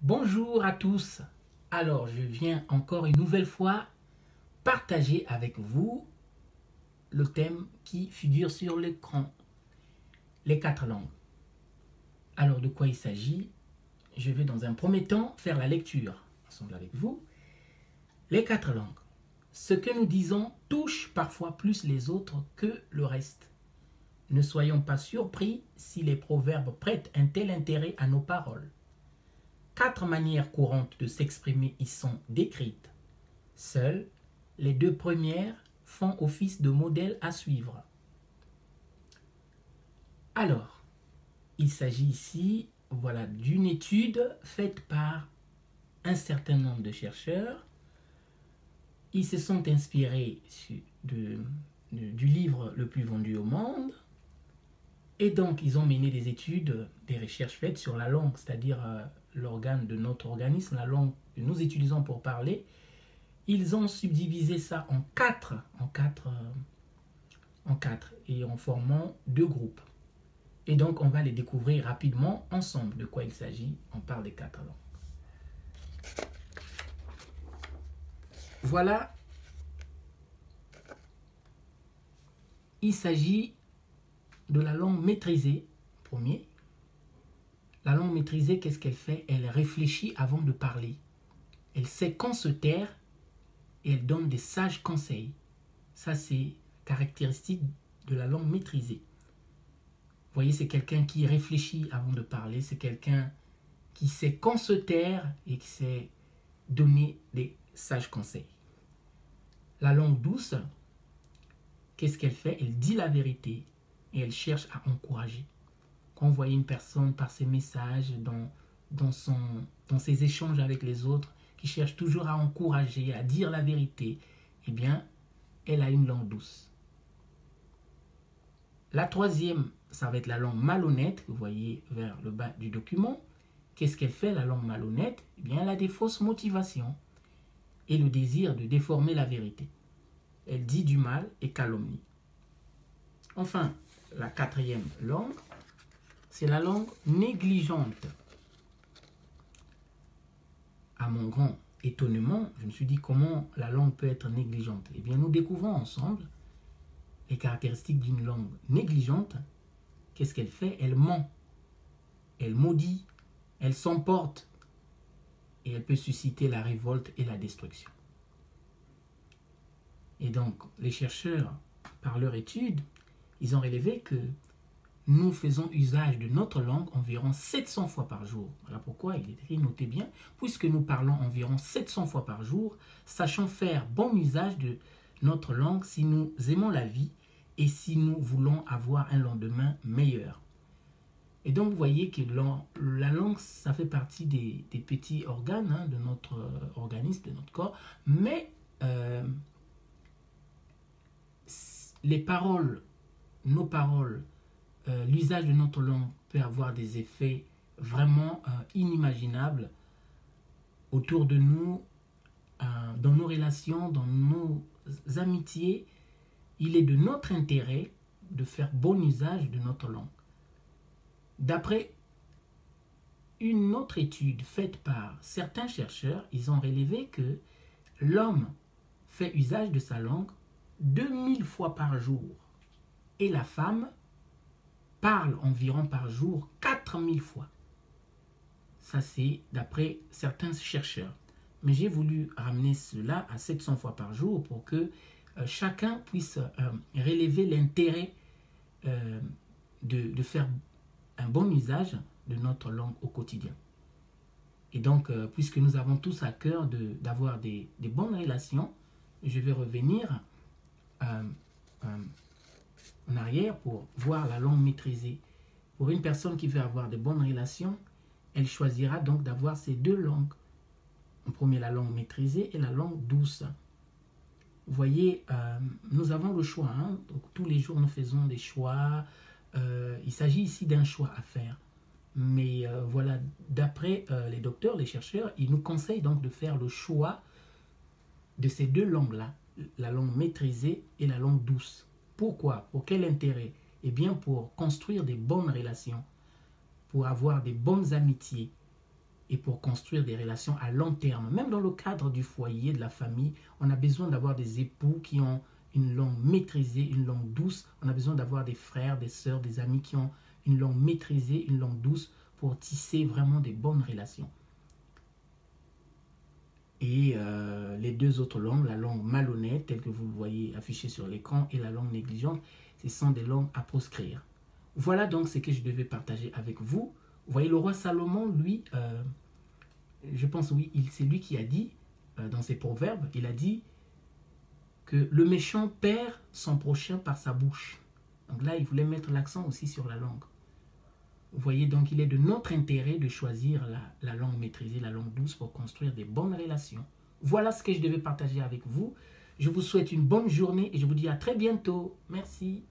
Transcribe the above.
Bonjour à tous. Alors, je viens encore une nouvelle fois partager avec vous le thème qui figure sur l'écran, les 4 langues. Alors, de quoi il s'agit? Je vais dans un premier temps faire la lecture ensemble avec vous. Les 4 langues. Ce que nous disons touche parfois plus les autres que le reste. Ne soyons pas surpris si les proverbes prêtent un tel intérêt à nos paroles. 4 manières courantes de s'exprimer y sont décrites. Seules les 2 premières font office de modèle à suivre. Alors, il s'agit ici d'une étude faite par un certain nombre de chercheurs. Ils se sont inspirés du livre le plus vendu au monde. Et donc, ils ont mené des études, des recherches faites sur la langue, c'est-à-dire l'organe de notre organisme, la langue que nous utilisons pour parler. Ils ont subdivisé ça en quatre et en formant 2 groupes. Et donc, on va les découvrir rapidement ensemble. De quoi il s'agit? On parle des 4 langues. Voilà. Il s'agit de la langue maîtrisée, premier. La langue maîtrisée, qu'est-ce qu'elle fait? Elle réfléchit avant de parler. Elle sait quand se taire et elle donne des sages conseils. Ça, c'est caractéristique de la langue maîtrisée. Vous voyez, c'est quelqu'un qui réfléchit avant de parler. C'est quelqu'un qui sait quand se taire et qui sait donner des sages conseils. La langue douce, qu'est-ce qu'elle fait? Elle dit la vérité et elle cherche à encourager. Quand vous voyez une personne par ses messages, dans ses échanges avec les autres, qui cherche toujours à encourager, à dire la vérité, eh bien, elle a une langue douce. La troisième, ça va être la langue malhonnête, que vous voyez vers le bas du document. Qu'est-ce qu'elle fait, la langue malhonnête? Eh bien, elle a des fausses motivations et le désir de déformer la vérité. Elle dit du mal et calomnie. Enfin, la quatrième langue, c'est la langue négligente. À mon grand étonnement, je me suis dit comment la langue peut être négligente. Eh bien, nous découvrons ensemble les caractéristiques d'une langue négligente. Qu'est-ce qu'elle fait? Elle ment, elle maudit, elle s'emporte et elle peut susciter la révolte et la destruction. Et donc, les chercheurs, par leur étude, ils ont relevé que nous faisons usage de notre langue environ 700 fois par jour. Voilà pourquoi il est écrit, notez bien, puisque nous parlons environ 700 fois par jour, sachons faire bon usage de notre langue si nous aimons la vie et si nous voulons avoir un lendemain meilleur. Et donc, vous voyez que la langue, ça fait partie des petits organes de notre organisme, de notre corps, mais les paroles, nos paroles, l'usage de notre langue peut avoir des effets vraiment inimaginables autour de nous, dans nos relations, dans nos amitiés. Il est de notre intérêt de faire bon usage de notre langue. D'après une autre étude faite par certains chercheurs, ils ont relevé que l'homme fait usage de sa langue 2000 fois par jour et la femme parle environ par jour 4000 fois. Ça, c'est d'après certains chercheurs. Mais j'ai voulu ramener cela à 700 fois par jour pour que chacun puisse relever l'intérêt de faire un bon usage de notre langue au quotidien. Et donc, puisque nous avons tous à cœur d'avoir des bonnes relations, je vais revenir en arrière pour voir la langue maîtrisée. Pour une personne qui veut avoir de bonnes relations, elle choisira donc d'avoir ces 2 langues. En premier, la langue maîtrisée et la langue douce. Vous voyez, nous avons le choix. Donc, tous les jours, nous faisons des choix. Il s'agit ici d'un choix à faire. Mais voilà, d'après les docteurs, les chercheurs, ils nous conseillent donc de faire le choix de ces 2 langues-là, la langue maîtrisée et la langue douce. Pourquoi? Pour quel intérêt? Eh bien, pour construire des bonnes relations, pour avoir des bonnes amitiés, et pour construire des relations à long terme. Même dans le cadre du foyer, de la famille, on a besoin d'avoir des époux qui ont une langue maîtrisée, une langue douce. On a besoin d'avoir des frères, des sœurs, des amis qui ont une langue maîtrisée, une langue douce pour tisser vraiment des bonnes relations. Et les deux autres langues, la langue malhonnête, telle que vous le voyez affichée sur l'écran, et la langue négligente, ce sont des langues à proscrire. Voilà donc ce que je devais partager avec vous. Vous voyez, le roi Salomon, lui, je pense, oui, c'est lui qui a dit, dans ses proverbes, il a dit que le méchant perd son prochain par sa bouche. Donc là, il voulait mettre l'accent aussi sur la langue. Vous voyez, donc il est de notre intérêt de choisir la langue maîtrisée, la langue douce pour construire des bonnes relations. Voilà ce que je devais partager avec vous. Je vous souhaite une bonne journée et je vous dis à très bientôt. Merci.